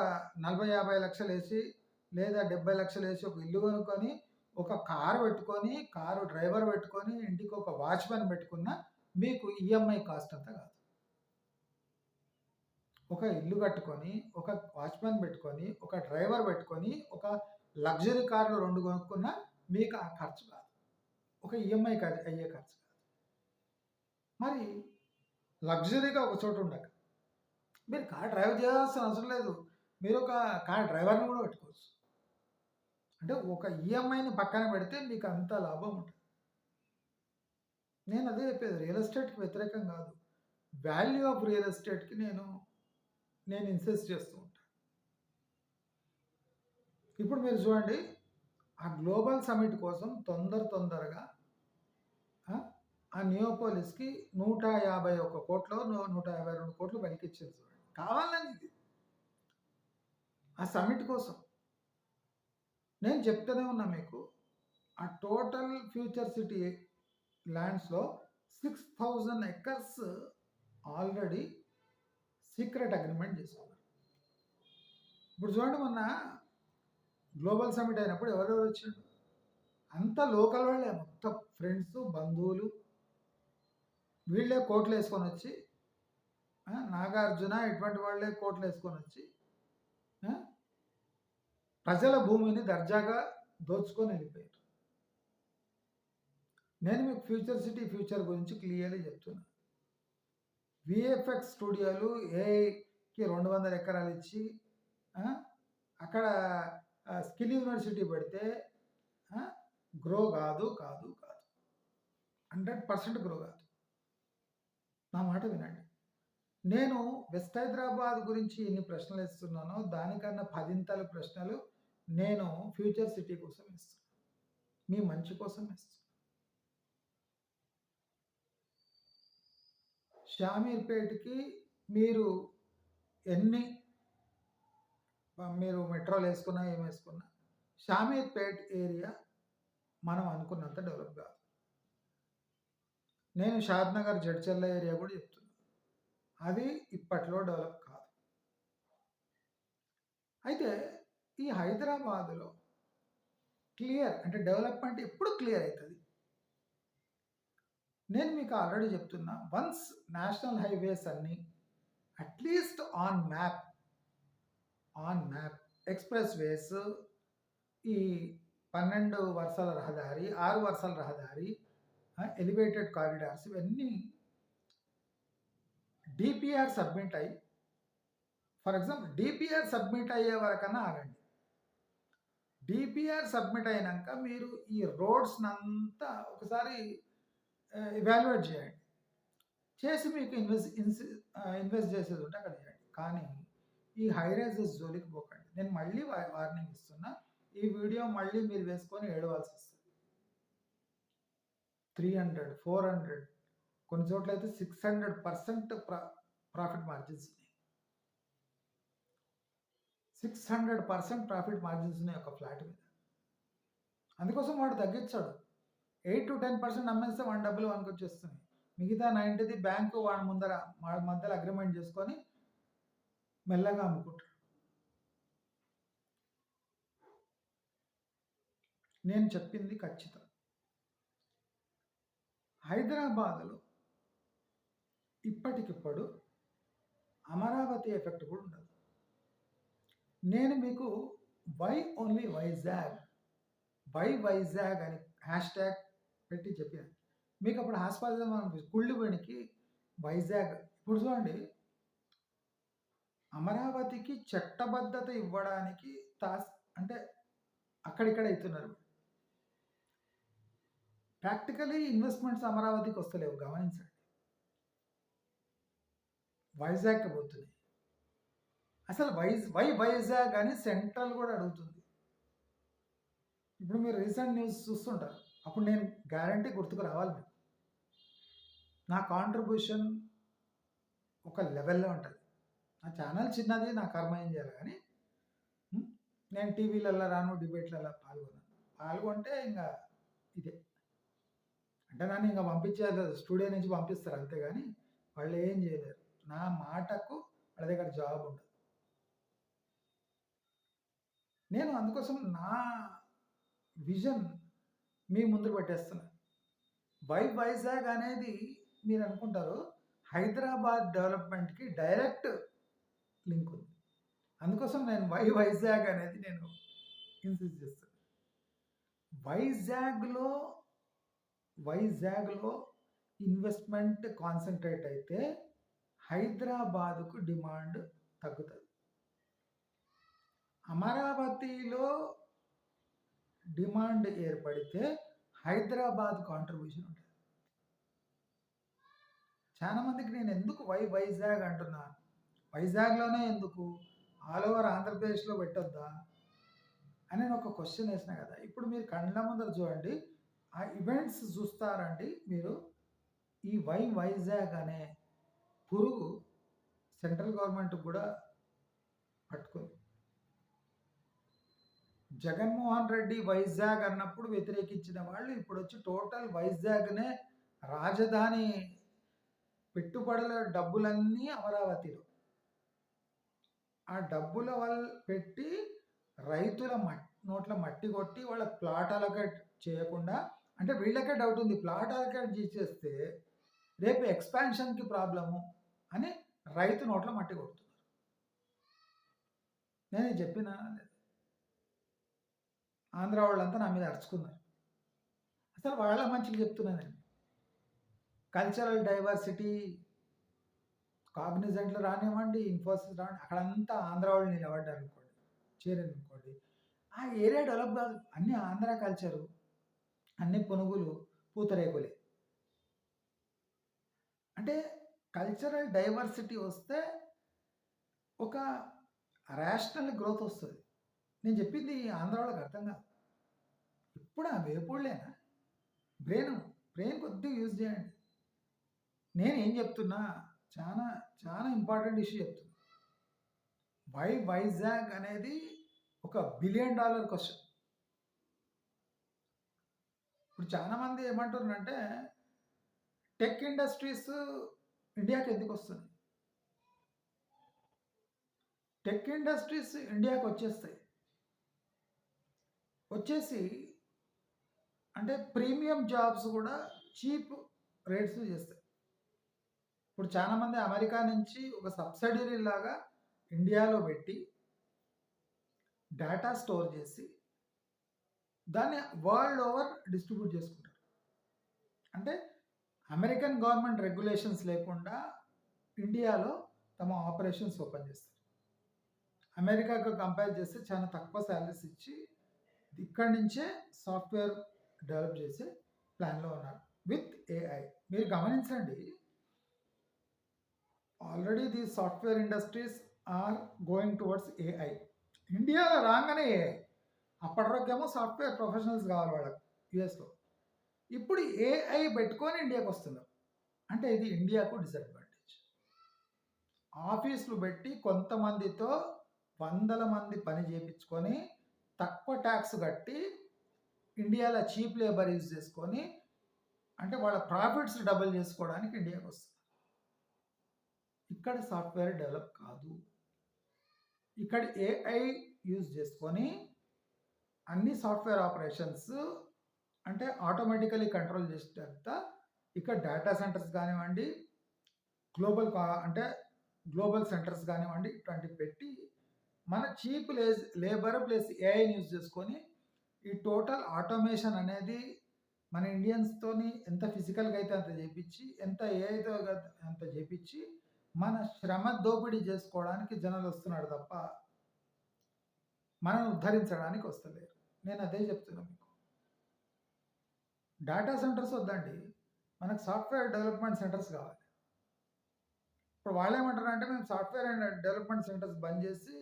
40-50 లక్షలు వేసి లేదా 70 లక్షలు వేసి ఒక ఇల్లు కొనుక్కొని ఒక కారు పెట్టుకొని, కారు డ్రైవర్ పెట్టుకొని, ఇంటికి ఒక వాచ్‌మెన్ పెట్టుకున్న మీకు ఈఎంఐ కాస్ట్ అంతా కాదు. ఒక ఇల్లు కట్టుకొని, ఒక వాచ్‌మెన్ పెట్టుకొని, ఒక డ్రైవర్ పెట్టుకొని, ఒక లగ్జరీ కార్లు 2 కొనుక్కున్నా మీకు ఆ ఖర్చు కాదు. ఒక ఈఎంఐ అయ్యే ఖర్చు కాదు. మరి లగ్జరీగా ఒక చోట ఉండక మీరు కార్ డ్రైవ్ చేయాల్సిన అవసరం లేదు. మీరు ఒక కార్ డ్రైవర్‌ని కూడా పెట్టుకోవచ్చు. అంటే ఒక ఈఎంఐని పక్కన పెడితే మీకు అంత లాభం ఉంటుంది. నేను అదే చెప్పేది రియల్ ఎస్టేట్‌కి వ్యతిరేకం కాదు. వాల్యూ ఆఫ్ రియల్ ఎస్టేట్‌కి నేను ఇన్సిస్ట్ చేస్తూ ఉంటాను. ఇప్పుడు మీరు చూడండి ఆ గ్లోబల్ సమిట్ కోసం తొందరగా ఆ నియోపోలిస్‌కి 151 కోట్లో 152 కోట్లు పలికిచ్చారు చూడండి. కావాలని ఇది. ఆ సమిట్ కోసం. నేను చెప్తూనే ఉన్నా మీకు. ఆ టోటల్ ఫ్యూచర్ సిటీ ల్యాండ్స్‌లో 6000 ఎకర్స్ ఆల్రెడీ సీక్రెట్ అగ్రీమెంట్ చేసుకున్నారు. ఇప్పుడు చూడండి మొన్న గ్లోబల్ సమిట్ అయినప్పుడు ఎవరెవరు వచ్చిండ్రు? అంతా లోకల్ వాళ్ళే మొత్తం ఫ్రెండ్స్, బంధువులు వీళ్ళే కోట్లు వేసుకొని వచ్చి నాగార్జున ఇటువంటి వాళ్ళే కోట్లు వేసుకొని వచ్చి ప్రజల భూమిని దర్జాగా దోచుకొని వెళ్ళిపోయారు. నేను మీకు ఫ్యూచర్ సిటీ ఫ్యూచర్ గురించి క్లియర్లీ చెప్తున్నా. విఎఫ్ఎక్స్ స్టూడియోలు ఏఐకి 200 ఎకరాలు ఇచ్చి అక్కడ స్కిల్ యూనివర్సిటీ పెడితే గ్రో కాదు 100% గ్రో కాదు. నా మాట వినండి. నేను వెస్ట్ హైదరాబాద్ గురించి ఎన్ని ప్రశ్నలు ఇస్తున్నానో దానికన్నా 10 ప్రశ్నలు నేను ఫ్యూచర్ సిటీ కోసం ఇస్తున్నాను. మీ మంచి కోసం ఇస్తున్నాను. షామీర్పేట్కి మీరు మెట్రోలు వేసుకున్నా ఏం వేసుకున్నా షామీర్పేట్ ఏరియా మనం అనుకున్నంత డెవలప్ కాదు. నేను షాద్నగర్ జడ్చర్ల ఏరియా కూడా చెప్తున్నాను. అది ఇప్పట్లో డెవలప్ కాదు. అయితే ఈ హైదరాబాదులో క్లియర్ అంటే డెవలప్మెంట్ ఎప్పుడు క్లియర్ అవుతుంది. నేను మీకు ఆల్రెడీ చెప్తున్నా. వన్స్ నేషనల్ హైవేస్ అన్నీ అట్లీస్ట్ ఆన్ మ్యాప్ ఎక్స్ప్రెస్ వేస్, ఈ 12 వరుసల రహదారి, 6 వరుసల రహదారి, ఎలివేటెడ్ కారిడార్స్ ఇవన్నీ డిపిఆర్ సబ్మిట్ అయ్యి, ఫర్ ఎగ్జాంపుల్ డిపిఆర్ సబ్మిట్ అయ్యే వరకన్నా ఆగండి. డిపిఆర్ సబ్మిట్ అయినాక మీరు ఈ రోడ్స్నంతా ఒకసారి ఎవాల్యుయేట్ చేయండి. చేసి మీకు ఇన్వెస్ట్ చేసేది ఉంటే అక్కడ చేయండి. కానీ ఈ హైరైజెస్ జోలికి పోకండి. నేను మళ్ళీ వార్నింగ్ ఇస్తున్నా. ఈ వీడియో మళ్ళీ మీరు వేసుకొని ఏడవాల్సి వస్తుంది. 300, 400 కొన్ని చోట్ల అయితే 600% ప్రాఫిట్ మార్జిన్స్ ఉన్నాయి. 600% ప్రాఫిట్ మార్జిన్స్ ఉన్నాయి ఒక ఫ్లాట్ మీద. అందుకోసం వాడు తగ్గించాడు. 8 to 10% అమ్మేస్తే వాడి డబ్బులు వానికి వచ్చేస్తున్నాయి. మిగతా 90 బ్యాంకు వాడి మధ్యలో అగ్రిమెంట్ చేసుకొని మెల్లగా అమ్ముకుంటాడు. నేను చెప్పింది ఖచ్చితం. హైదరాబాద్‌లో ఇప్పటికిప్పుడు అమరావతి ఎఫెక్ట్ కూడా ఉండదు. నేను మీకు why only Vizag, why Vizag అని హ్యాష్‌ట్యాగ్ పెట్టి చెప్పాను. మీకు అప్పుడు హాస్యాస్పదం అనిపిస్తుంది. కుళ్ళిపోయినకి వైజాగ్ ఇప్పుడు చూడండి, అమరావతికి చట్టబద్ధత ఇవ్వడానికి అంటే అక్కడిక్కడ అవుతున్నారు. ప్రాక్టికలీ ఇన్వెస్ట్మెంట్స్ అమరావతికి వస్తలేవు, గమనించండి. వైజాగ్కి పోతున్నాయి. అసలు వై వైజాగ్ అని సెంట్రల్ కూడా అడుగుతుంది. ఇప్పుడు మీరు రీసెంట్ న్యూస్ చూస్తుంటారు. అప్పుడు నేను గ్యారంటీ గుర్తుకు రావాలి. మీకు నా కాంట్రిబ్యూషన్ ఒక లెవెల్లో ఉంటుంది. నా ఛానల్ చిన్నది, నా కర్మ ఏం చేయాలి. కానీ నేను టీవీలలో రాను, డిబేట్లలో పాల్గొంటే ఇంకా ఇదే. అంటే నన్ను ఇంకా పంపించేది స్టూడియో నుంచి పంపిస్తారు అంతేగాని వాళ్ళు ఏం చేయలేరు. నా మాటకు వాళ్ళ దగ్గర జాబ్ ఉండదు. నేను అందుకోసం నా విజన్ మీ ముందు పెట్టేస్తున్నా. వైజాగ్ అనేది మీరు అనుకుంటారు హైదరాబాద్ డెవలప్మెంట్కి డైరెక్ట్ లింక్ ఉంది. అందుకోసం నేను వైజాగ్ అనేది నేను ఇన్సిస్ట్ చేస్తాను. వైజాగ్లో ఇన్వెస్ట్మెంట్ కాన్సన్ట్రేట్ అయితే హైదరాబాద్కు డిమాండ్ తగ్గుతుంది. అమరావతిలో డిమాండ్ ఏర్పడితే హైదరాబాద్ కాంట్రిబ్యూషన్ ఉంటుంది. చాలా మందికి నేను ఎందుకు వైజాగ్ అంటున్నా, వైజాగ్లోనే ఎందుకు, ఆల్ ఓవర్ ఆంధ్రప్రదేశ్లో పెట్టొద్దా అని నేను ఒక క్వశ్చన్ వేసిన కదా. ఇప్పుడు మీరు కళ్ళ ముందర చూడండి, ఆ ఈవెంట్స్ చూస్తారండి మీరు. ఈ వైజాగ్ అనే పురుగు సెంట్రల్ గవర్నమెంట్ కూడా పట్టుకుంది. జగన్మోహన్ రెడ్డి వైజాగ్ అన్నప్పుడు వ్యతిరేకించిన వాళ్ళు ఇప్పుడు వచ్చి టోటల్ వైజాగ్నే రాజధాని, పెట్టుబడుల డబ్బులన్నీ అమరావతిలో. ఆ డబ్బుల వల్ల పెట్టి రైతుల నోట్ల మట్టి కొట్టి వాళ్ళ ప్లాట్ అలొకేట్ చేయకుండా, అంటే వీళ్ళకే డౌట్ ఉంది, ప్లాట్ అలొకేట్ చేసేస్తే రేపు ఎక్స్పాన్షన్కి ప్రాబ్లము అని రైతు నోట్ల మట్టి కొడుతున్నారు. నేను చెప్పినా లేదు, ఆంధ్ర వాళ్ళంతా నా మీద అరుచుకున్నారు. అసలు వాళ్ళ మంచిగా చెప్తున్నానండి. కల్చరల్ డైవర్సిటీ కాగ్నిజెంట్లు రానివ్వండి, ఇన్ఫోసిస్ రానివ్వండి, అక్కడంతా ఆంధ్ర వాళ్ళు నిలబడ్డారు అనుకోండి, చేరారు అనుకోండి, ఆ ఏరియా డెవలప్ కాదు. అన్ని ఆంధ్ర కల్చరు, అన్ని పునుగులు పూతరేకులే. అంటే కల్చరల్ డైవర్సిటీ వస్తే ఒక రేషనల్ గ్రోత్ వస్తుంది. నేను చెప్పింది ఆంధ్ర వాళ్ళకి అర్థం కాదు. ఇప్పుడు ఆ వేపుళ్ళేనా, బ్రెయిన్ కొద్దిగా యూజ్ చేయండి. నేనేం చెప్తున్నా, చాలా చాలా ఇంపార్టెంట్ ఇష్యూ చెప్తున్నా. వైజాగ్ అనేది ఒక $1 బిలియన్ క్వశ్చన్. ఇప్పుడు చాలామంది ఏమంటున్నారంటే టెక్ ఇండస్ట్రీస్ ఇండియాకి ఎందుకు వస్తుంది? టెక్ ఇండస్ట్రీస్ ఇండియాకి వచ్చేసి అంటే ప్రీమియం జాబ్స్ కూడా చీప్ రేట్స్ చేస్తాయి. ఇప్పుడు చాలామంది అమెరికా నుంచి ఒక సబ్సిడరీ లాగా ఇండియాలో పెట్టి డేటా స్టోర్ చేసి దాన్ని వరల్డ్ ఓవర్ డిస్ట్రిబ్యూట్ చేసుకుంటారు. అంటే అమెరికన్ గవర్నమెంట్ రెగ్యులేషన్స్ లేకుండా ఇండియాలో తమ ఆపరేషన్స్ ఓపెన్ చేస్తారు. అమెరికాకు కంపేర్ చేస్తే చాలా తక్కువ శాలరీస్ ఇచ్చి ఇక్కడి నుంచే సాఫ్ట్వేర్ డెవలప్ చేసే ప్లాన్లో ఉన్నారు విత్ ఏఐ. మీరు గమనించండి, already the software industries are going towards AI. ఇండియాలో రాగానే ఏఐ. అప్పటివరకేమో సాఫ్ట్వేర్ ప్రొఫెషనల్స్ కావాలి వాళ్ళకి యుఎస్లో. ఇప్పుడు ఏఐ పెట్టుకొని ఇండియాకి వస్తున్నారు. అంటే ఇది ఇండియాకు డిసడ్వాంటేజ్. ఆఫీసులు పెట్టి కొంతమందితో వందల మంది పని చేయించుకొని తక్కువ ట్యాక్స్ కట్టి ఇండియాలో చీప్ లేబర్ యూజ్ చేసుకొని, అంటే వాళ్ళ ప్రాఫిట్స్ డబుల్ చేసుకోవడానికి ఇండియాకి వస్తుంది. ఇక్కడ సాఫ్ట్వేర్ డెవలప్ కాదు. ఇక్కడ ఏఐ యూజ్ చేసుకొని అన్ని సాఫ్ట్వేర్ ఆపరేషన్స్ అంటే ఆటోమేటికలీ కంట్రోల్ చేసేటంత ఇక్కడ డేటా సెంటర్స్ కానివ్వండి, అంటే గ్లోబల్ సెంటర్స్ కానివ్వండి, ఇటువంటివి పెట్టి మన చీప్ లేబర్ ప్లస్ ఏఐని యూజ్ చేసుకొని ఈ టోటల్ ఆటోమేషన్ అనేది మన ఇండియన్స్తోని ఎంత ఫిజికల్గా అయితే అంత చేపించి, ఎంత ఏఐతో అంత చేపించి మన శ్రమ దోపిడీ చేసుకోవడానికి జనాలు వస్తున్నాడు తప్ప మనం ఉద్ధరించడానికి వస్తలేరు. నేను అదే చెప్తున్నా మీకు. డేటా సెంటర్స్ వద్దండి, మనకు సాఫ్ట్వేర్ డెవలప్మెంట్ సెంటర్స్ కావాలి. ఇప్పుడు వాళ్ళు ఏమంటారు అంటే మేము సాఫ్ట్వేర్ అండ్ డెవలప్మెంట్ సెంటర్స్ బంద్ చేసి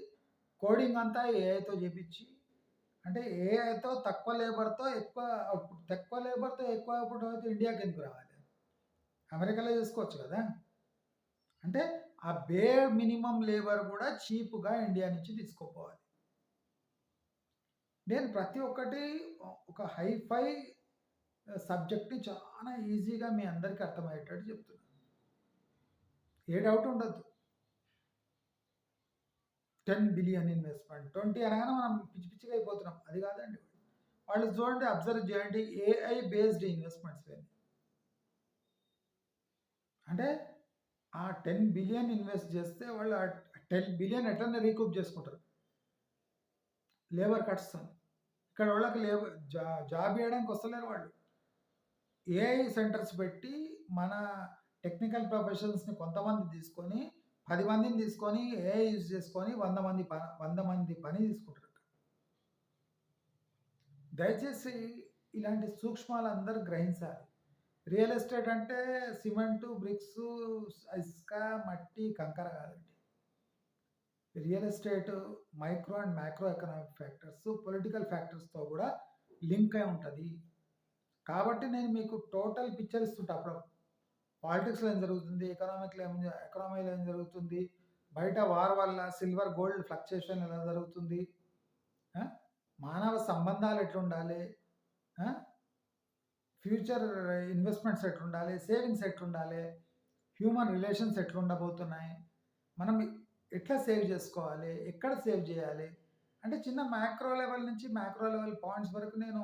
కోడింగ్ అంతా ఏఐతో చేపించి, అంటే ఏఐతో తక్కువ లేబర్తో ఎక్కువ అవుట్పుట్, తక్కువ లేబర్తో ఎక్కువ అవుట్పుట్ అయితే ఇండియాకి ఎందుకు రావాలి? అమెరికాలో చేసుకోవచ్చు కదా. అంటే ఆ బేర్ మినిమం లేబర్ కూడా చీప్గా ఇండియా నుంచి తీసుకోపోవాలి. నేను ప్రతి ఒక్కటి ఒక హైఫై సబ్జెక్ట్ని చాలా ఈజీగా మీ అందరికీ అర్థమయ్యేటట్టు చెప్తున్నాను. ఏ డౌట్ ఉండద్దు. 10 బిలియన్ ఇన్వెస్ట్మెంట్, 20 అనగానే మనం పిచ్చి పిచ్చిగా అయిపోతున్నాం. అది కాదండి. వాళ్ళు చూడండి, అబ్జర్వ్ చేయండి, ఏఐ బేస్డ్ ఇన్వెస్ట్మెంట్స్ ఇవన్నీ. అంటే ఆ 10 బిలియన్ ఇన్వెస్ట్ చేస్తే వాళ్ళు 10 బిలియన్ ఎట్లనే రీకూప్ చేసుకుంటారు లేబర్ కట్స్. ఇక్కడ వాళ్ళకి జాబ్ ఇవ్వడానికి వస్తలేరు వాళ్ళు. ఏఐ సెంటర్స్ పెట్టి మన టెక్నికల్ ప్రొఫెషనల్స్ని కొంతమంది తీసుకొని 10 మందిని తీసుకొని ఏఐ యూజ్ చేసుకొని 100 మంది పని తీసుకుంటారు. దయచేసి ఇలాంటి సూక్ష్మాలు అందరూ గ్రహించాలి. రియల్ ఎస్టేట్ అంటే సిమెంటు, బ్రిక్స్, ఇసుక, మట్టి, కంకర కాదండి. Real estate micro and macro economic factors, political ఫ్యాక్టర్స్తో కూడా లింక్ అయి ఉంటుంది. కాబట్టి నేను మీకు టోటల్ పిక్చర్ ఇస్తుంటా. అప్పుడు పాలిటిక్స్లో ఏం జరుగుతుంది, ఎకనామీలో ఏం జరుగుతుంది, బయట వార్ వల్ల సిల్వర్ గోల్డ్ ఫ్లక్చుయేషన్ ఎలా జరుగుతుంది, మానవ సంబంధాలు ఎట్లుండాలి, ఫ్యూచర్ ఇన్వెస్ట్మెంట్స్ ఎట్లుండాలి, సేవింగ్స్ ఎట్లుండాలి, హ్యూమన్ రిలేషన్స్ ఎట్లుండబోతున్నాయి, మనం ఎట్లా సేవ్ చేసుకోవాలి, ఎక్కడ సేవ్ చేయాలి, అంటే చిన్న మ్యాక్రో లెవెల్ నుంచి మ్యాక్రో లెవెల్ పాయింట్స్ వరకు నేను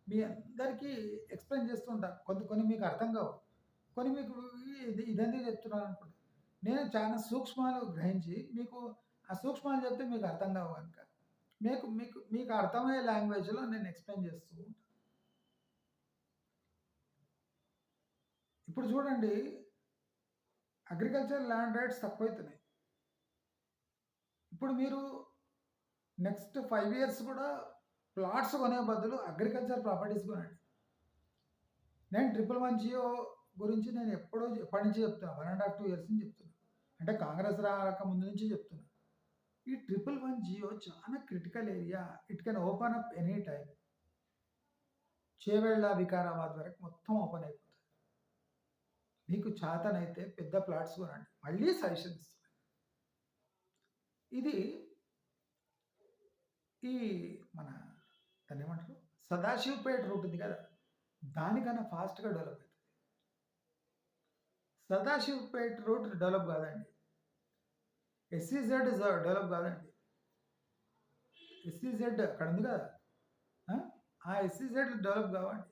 మీ అందరికీ ఎక్స్ప్లెయిన్ చేస్తుంటా. కొన్ని మీకు అర్థం కావు, కొన్ని మీకు ఇదెందుకు చెప్తున్నాను అనుకుంటా. నేను చాలా సూక్ష్మాలు గ్రహించి మీకు ఆ సూక్ష్మాలు చెప్తే మీకు అర్థం కావు కనుక మీకు అర్థమయ్యే లాంగ్వేజ్లో నేను ఎక్స్ప్లెయిన్ చేస్తూ ఉంటాను. ఇప్పుడు చూడండి, అగ్రికల్చర్ ల్యాండ్ రేట్స్ తక్కువైతున్నాయి. ఇప్పుడు మీరు నెక్స్ట్ 5 years కూడా ప్లాట్స్ కొనే బదులు అగ్రికల్చర్ ప్రాపర్టీస్ కొనండి. నేను 111 జియో గురించి నేను ఎప్పటి నుంచి చెప్తున్నా, 1.5 2 years నుంచి చెప్తున్నా. అంటే కాంగ్రెస్ రాక ముందు నుంచి చెప్తున్నా. ఈ 111 జియో చాలా critical area. It can open up any time. Chevella, Vikarabad వరకు మొత్తం ఓపెన్ అయిపోతుంది. మీకు చేతనైతే పెద్ద ప్లాట్స్ కొనండి. మళ్ళీ సజెషన్ ఇస్తున్నాను. ఇది ఈ మన దాన్ని ఏమంటారు, సదాశివపేట రూట్ ఉంది కదా, దానికన్నా ఫాస్ట్గా డెవలప్ అవుతుంది. సదాశివపేట రూట్ డెవలప్ కాదండి, ఎస్సీజెడ్ డెవలప్ కాదండి. ఎస్సీజెడ్ అక్కడ ఉంది కదా, ఆ ఎస్సీజెడ్ డెవలప్ కావండి.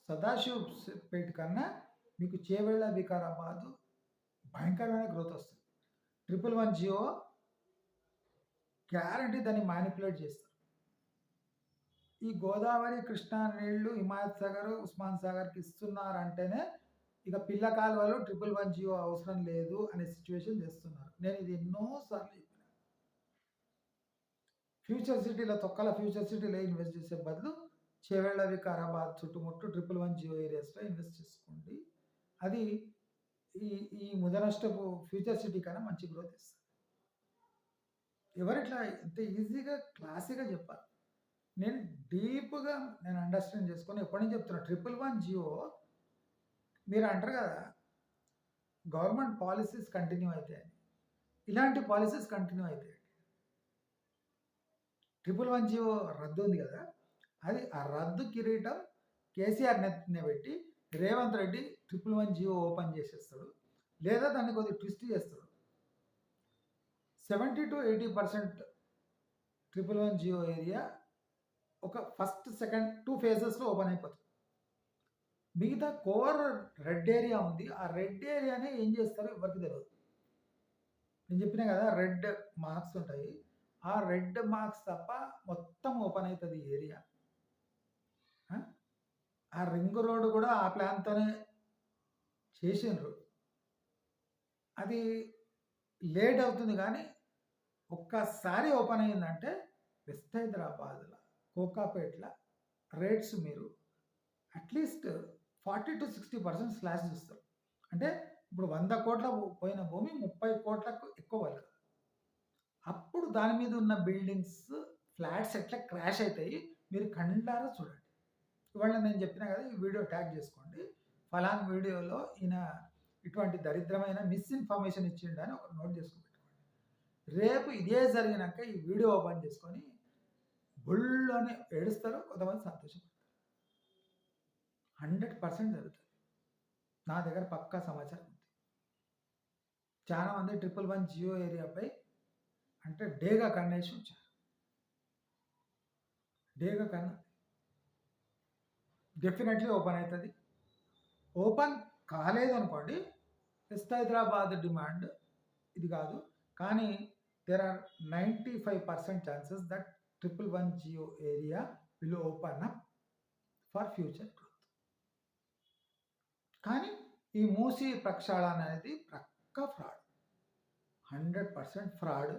సదాశివపేట కన్నా మీకు చేవెళ్ళ, వికారాబాద్ భయంకరమైన గ్రోత్ వస్తుంది. 111 జియో గ్యారంటీ దాన్ని మ్యానిపులేట్ చేస్తారు. ఈ గోదావరి, కృష్ణా నీళ్లు హిమాయత్ సాగర్, ఉస్మాన్ సాగర్కి ఇస్తున్నారంటేనే ఇక పిల్ల కాలువలు 111 జియో అవసరం లేదు అనే సిచ్యువేషన్ చేస్తున్నారు. నేను ఇది ఎన్నోసార్లు చెప్పిన. ఫ్యూచర్ సిటీలో ఫ్యూచర్ సిటీలో ఇన్వెస్ట్ చేసే బదులు చేవెళ్ళ, వికారాబాద్ చుట్టుముట్టు 111 జియో ఏరియాస్లో ఇన్వెస్ట్ చేసుకోండి. అది ఈ ముదనష్టపు ఫ్యూచర్ సిటీ కన్నా మంచి గ్రోత్ ఇస్తుంది. ఎవరిట్లా ఇంత ఈజీగా క్లాసీగా చెప్పాలి. నేను డీప్గా అండర్స్టాండ్ చేసుకొని ఎప్పటి నుంచి చెప్తున్నా. 111 జియో మీరు అంటారు కదా, గవర్నమెంట్ పాలసీస్ కంటిన్యూ అవుతాయి, ఇలాంటి పాలసీస్ కంటిన్యూ అవుతాయి. 111 జియో రద్దు ఉంది కదా, అది ఆ రద్దు కిరీటం కేసీఆర్ నెత్తిన పెట్టి రేవంత్ రెడ్డి 111 జియో ఓపెన్ చేసేస్తాడు, లేదా దాన్ని కొద్దిగా ట్విస్ట్ చేస్తాడు. 70 to 80% 111 జియో ఏరియా ఒక ఫస్ట్, సెకండ్ 2 ఫేజెస్‌లో ఓపెన్ అయిపోతుంది. మిగతా కోర్ రెడ్ ఏరియా ఉంది. ఆ రెడ్ ఏరియాని ఏం చేస్తారో ఎవరికీ తెలవదు. నేను చెప్పినా కదా! రెడ్ మార్క్స్ ఉంటాయి. ఆ రెడ్ మార్క్స్ తప్ప మొత్తం ఓపెన్ అయితది ఈ ఏరియా. ఆ! ఆ రింగ్ రోడ్ కూడా ఆ ప్లాన్‌తోనే చేసిండ్రు. అది లేట్ అవుతుంది గానీ, ఒక్కసారి ఓపెన్ అయిందంటే వెస్ట్ హైదరాబాద్‌ల, కోకాపేట్‌ల రేట్స్ మీరు అట్‌లీస్ట్ 40-60% స్లాష్ చూస్తారు. అంటే ఇప్పుడు 100,00,00,000 పోయిన భూమి 30,00,00,000కు ఎక్కువ పలకదు. అప్పుడు దాని మీద ఉన్న బిల్డింగ్స్, ఫ్లాట్స్ ఎట్లా క్రాష్ అయితాయి మీరు కళ్ళారా చూడండి. ఇవాళ నేను చెప్పినా కదా! ఈ వీడియో ట్యాగ్ చేసుకోండి. ఫలానా వీడియోలో ఈయన ఇటువంటి దరిద్రమైన మిస్‌ఇన్ఫర్మేషన్ ఇచ్చిండని ఒక నోట్ చేసుకొని పెట్టుకోండి. రేపు ఇదే జరిగినాక ఈ వీడియో ఓపెన్ చేసుకొని బుల్ అని ఏడుస్తారు. కొంతమంది సంతోషపడతారు. 100% జరుగుతది. నా దగ్గర పక్కా సమాచారం ఉంది. చాలా మంది 111 జియో ఏరియాపై అంటే డేగా కన్నేసి ఉంచారు. డేగా కన్ను డెఫినెట్‌లీ ఓపెన్ అయితది. ఓపెన్ కాలేదనుకోండి, వెస్ట్ హైదరాబాద్ డిమాండ్ ఇది కాదు. కానీ there are 95% chances that 111 geo area will open up for future growth. కానీ ఈ మూసీ ప్రక్షాళన అనేది పక్కా ఫ్రాడ్. 100% ఫ్రాడ్.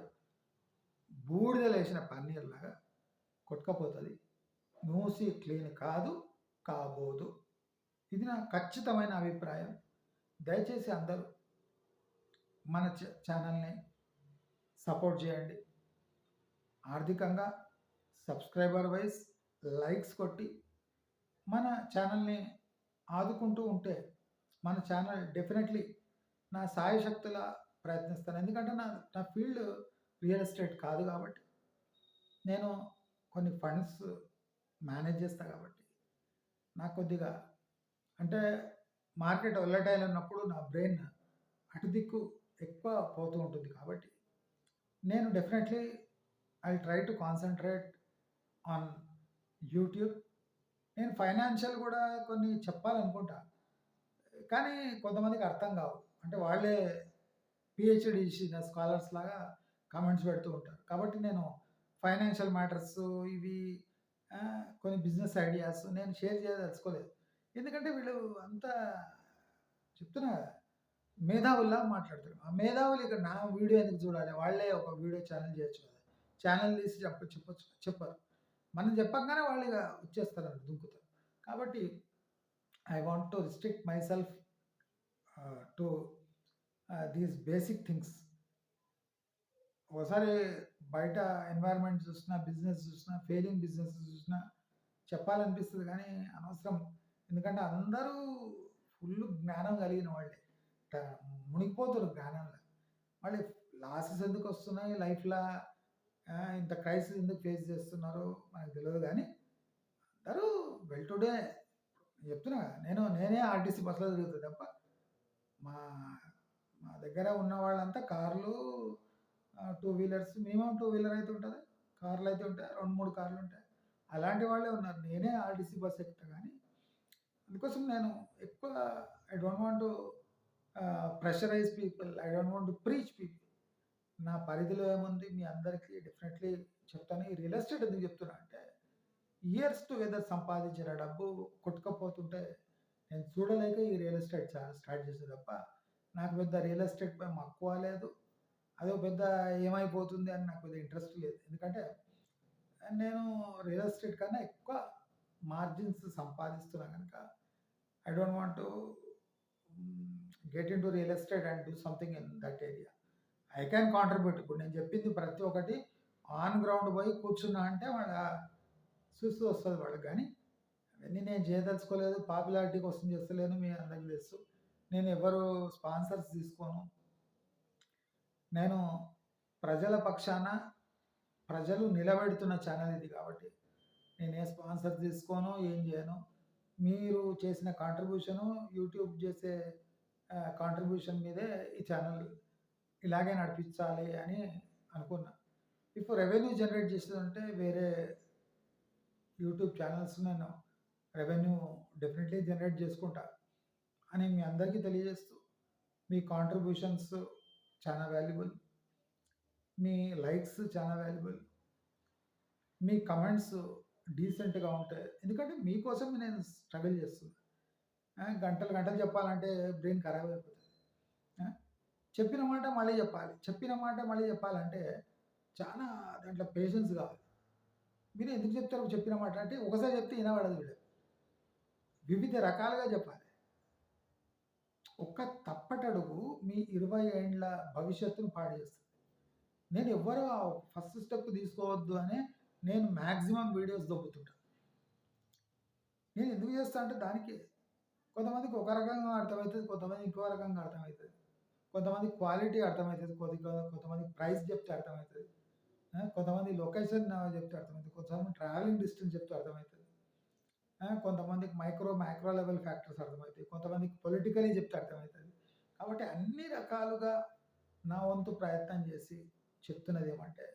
బూడిదలేసిన పన్నీర్‌లాగా కొట్టుకపోతది. మూసీ క్లీన్ కాదు, కాబోదు. ఇది నా ఖచ్చితమైన అభిప్రాయం. దయచేసి అందరూ మన ఛానల్‌ని సపోర్ట్ చేయండి. ఆర్థికంగా సబ్స్క్రైబర్ వైస్ లైక్స్ కొట్టి మన ఛానల్‌ని ఆదుకుంటూ ఉంటే మన ఛానల్ డెఫినెట్‌లీ నా శాయశక్తులా ప్రయత్నిస్తాను. ఎందుకంటే నా ఫీల్డ్ రియల్ ఎస్టేట్ కాదు కాబట్టి, నేను కొన్ని ఫండ్స్ మేనేజ్ చేస్తా కాబట్టి, నాకు కొద్దిగా అంటే మార్కెట్ వోలటైల్ ఉన్నప్పుడు నా బ్రెయిన్ అటు దిక్కు ఎక్కువ పోతూ ఉంటుంది కాబట్టి, నేను definitely I try to concentrate on YouTube. నేను ఫైనాన్షియల్ కూడా కొన్ని చెప్పాలనుకుంటా. కానీ కొంతమందికి అర్థం కావు. అంటే వాళ్ళే పీహెచ్‌డీ చేసిన స్కాలర్స్ లాగా కామెంట్స్ పెడుతూ ఉంటారు. కాబట్టి నేను ఫైనాన్షియల్ మ్యాటర్స్ ఇవి కొన్ని బిజినెస్ ఐడియాస్ నేను షేర్ చేయదలుచుకోలేదు. ఎందుకంటే వీళ్ళు అంతా చెప్తున్నా కదా! మేధావుల్లాగా మాట్లాడతారు. ఆ మేధావులు ఇక నా వీడియో ఎందుకు చూడాలి? వాళ్ళే ఒక వీడియో ఛానెల్ చేయొచ్చు కదా! ఛానెల్ తీసి చెప్పొచ్చు చెప్పరు. మనం చెప్పంగానే వాళ్ళు ఇక వచ్చేస్తారు దుంకుతారు. కాబట్టి I want to restrict myself to these basic things. ఒకసారి బయట ఎన్వైర్న్మెంట్ చూసినా, బిజినెస్ చూసినా, ఫెయిలింగ్ బిజినెస్ చూసినా చెప్పాలనిపిస్తుంది కానీ అనవసరం. ఎందుకంటే అందరూ ఫుల్ జ్ఞానం కలిగిన వాళ్ళే. మునిగిపోతారు జ్ఞానంలో. మళ్ళీ లాసెస్ ఎందుకు వస్తున్నాయి లైఫ్‌లా, ఇంత క్రైసిస్ ఎందుకు ఫేస్ చేస్తున్నారో మనకు తెలియదు కానీ అందరూ వెల్ టు డే చెప్తున్నా కదా! నేనే ఆర్టీసీ బస్సులో తిరుగుతా తప్ప మా మా దగ్గర ఉన్న వాళ్ళంతా కార్లు, 2 వీలర్స్ మినిమమ్ 2 వీలర్ అయితే ఉంటది. కార్లు అయితే ఉంటాయి. 2, 3 కార్లు ఉంటాయి. అలాంటి వాళ్ళే ఉన్నారు. నేనే ఆర్టీసీ బస్ ఎక్కుతా గానీ, అందుకోసం నేను ఎక్కువ I don't want to pressurise people. I don't want to preach people. నా పరిధిలో ఏముంది మీ అందరికీ డెఫినెట్‌లీ చెప్తాను. ఈ రియల్ ఎస్టేట్ ఎందుకు చెప్తున్నా అంటే, ఇయర్స్ టుగెదర్ సంపాదించిన డబ్బు కొట్టుకపోతుంటే నేను చూడలేక ఈ రియల్ ఎస్టేట్ స్టార్ట్ చేశా తప్ప, నాకు పెద్ద రియల్ ఎస్టేట్‌పై మక్కువ లేదు. అదో పెద్ద ఏమైపోతుంది అని నాకు పెద్ద ఇంట్రెస్ట్ లేదు. ఎందుకంటే నేను రియల్ ఎస్టేట్ కన్నా ఎక్కువ మార్జిన్స్ సంపాదిస్తున్నా గనుక I don't want to get into real estate and do something in that area. I can contribute. ఇప్పుడు నేను చెప్పింది ప్రతి ఒక్కటి ఆన్ గ్రౌండ్ పోయి కూర్చున్నా అంటే వాళ్ళ చూస్తూ వస్తుంది వాళ్ళకి. కానీ అవన్నీ నేను చేయదలుచుకోలేదు. పాపులారిటీ కోసం చేస్తలేను. మీ అందరికీ తెలుసు. నేను ఎవరు స్పాన్సర్స్ తీసుకోను. నేను ప్రజల పక్షాన ప్రజలు నిలబెడుతున్న ఛానల్ ఇది కాబట్టి నేను ఏ స్పాన్సర్ తీసుకోను, ఏం చేయను. మీరు చేసిన కాంట్రిబ్యూషను, యూట్యూబ్ చేసే కాంట్రిబ్యూషన్ మీదే ఈ ఛానల్ ఇలాగే నడిపించాలి అని అనుకున్నా. ఇప్పుడు రెవెన్యూ జనరేట్ చేసేదంటే వేరే యూట్యూబ్ ఛానల్స్ నేను రెవెన్యూ డెఫినెట్లీ జనరేట్ చేసుకుంటా అని మీ అందరికీ తెలియజేస్తూ, మీ కాంట్రిబ్యూషన్స్ చాలా వాల్యుబుల్, మీ లైక్స్ చాలా వాల్యుబుల్, మీ కమెంట్స్ డీసెంట్గా ఉంటాయి. ఎందుకంటే మీకోసం నేను స్ట్రగుల్ చేస్తున్నా. గంటలు గంటలు చెప్పాలంటే బ్రెయిన్ ఖరాబ్ అయిపోతుంది. ఆ, చెప్పిన మాట మళ్ళీ చెప్పాలి, చెప్పిన మాట మళ్ళీ చెప్పాలంటే చాలా దాంట్లో పేషెన్స్ కావాలి. మీరు ఎందుకు చెప్తారు చెప్పిన మాట అంటే ఒకసారి చెప్తే వినబడదు వీడు, వివిధ రకాలుగా చెప్పాలి. ఒక్క తప్పటడుగు మీ 20 ఏండ్ల భవిష్యత్తును పాడు చేస్తుంది. నేను ఎవ్వరూ ఫస్ట్ స్టెప్ తీసుకోవద్దు అని నేను మ్యాక్సిమం వీడియోస్ దొబ్బుతుంటాను. నేను ఎందుకు చేస్తా అంటే దానికి కొంతమందికి ఒక రకంగా అర్థమవుతుంది, కొంతమంది ఇంకో రకంగా అర్థమవుతుంది, కొంతమంది క్వాలిటీ అర్థమవుతుంది, కొంతమంది ప్రైస్ చెప్తే అర్థమవుతుంది, కొంతమంది లొకేషన్ చెప్తే అర్థమవుతుంది, కొంతమంది ట్రావెలింగ్ డిస్టెన్స్ చెప్తే అర్థమవుతుంది, కొంతమందికి మైక్రో లెవెల్ ఫ్యాక్టర్స్ అర్థమవుతాయి, కొంతమందికి పొలిటికలీ చెప్తే అర్థమవుతుంది. కాబట్టి అన్ని రకాలుగా నా వంతు ప్రయత్నం చేసి చెప్తున్నది ఏమంటే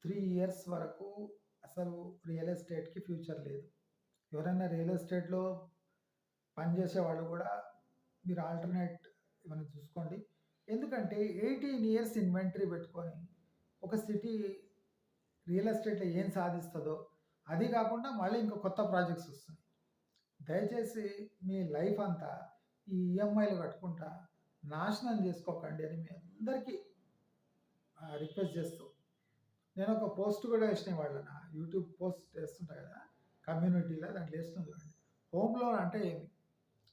3 ఇయర్స్ వరకు అసలు రియల్ ఎస్టేట్కి ఫ్యూచర్ లేదు. ఎవరైనా రియల్ ఎస్టేట్లో పనిచేసే వాళ్ళు కూడా మీరు ఆల్టర్నేట్ ఏమైనా చూసుకోండి. ఎందుకంటే 18 ఇయర్స్ ఇన్వెంటరీ పెట్టుకొని ఒక సిటీ రియల్ ఎస్టేట్లో ఏం సాధిస్తుందో అది కాకుండా మళ్ళీ ఇంకో కొత్త ప్రాజెక్ట్స్ వస్తున్నాయి. దయచేసి మీ లైఫ్ అంతా ఈ ఈఎంఐలు కట్టుకుంటా నాశనం చేసుకోకండి అని మీ అందరికీ రిక్వెస్ట్ చేస్తూ, నేను ఒక పోస్ట్ కూడా వేసిన వాళ్ళ నా యూట్యూబ్ పోస్ట్ వేస్తుంటా కదా కమ్యూనిటీలో, దాంట్లో వేస్తుంది చూడండి, హోమ్ లోన్ అంటే ఏమి,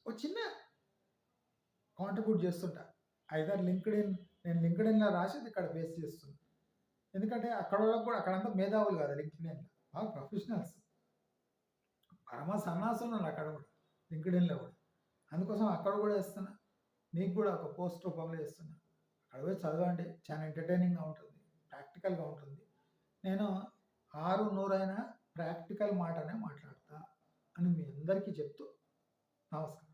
ఒక చిన్న కాంట్రిబ్యూట్ చేస్తుంటా. ఐదర్ నేను లింక్డ్ఇన్లో రాసేది ఇక్కడ పేస్ట్ చేస్తున్నాను. ఎందుకంటే అక్కడ వాళ్ళకి కూడా అక్కడంతా మేధావులు కాదు, లింక్డ్ఇన్లో బాగా ప్రొఫెషనల్స్, పరమ సన్నాసులు ఉన్నారు అక్కడ కూడా లింక్డ్ఇన్లో కూడా. అందుకోసం అక్కడ కూడా వేస్తున్నా, మీకు కూడా ఒక పోస్ట్ రూపంలో వేస్తున్నా. అక్కడ పోయి చదవండి, చాలా ఎంటర్టైనింగ్గా ఉంటుంది, ప్రాక్టికల్గా ఉంటుంది. నేను 6-100 అయినా ప్రాక్టికల్ మాటనే మాట్లాడతా అని మీ అందరికీ చెప్తూ నమస్కారం.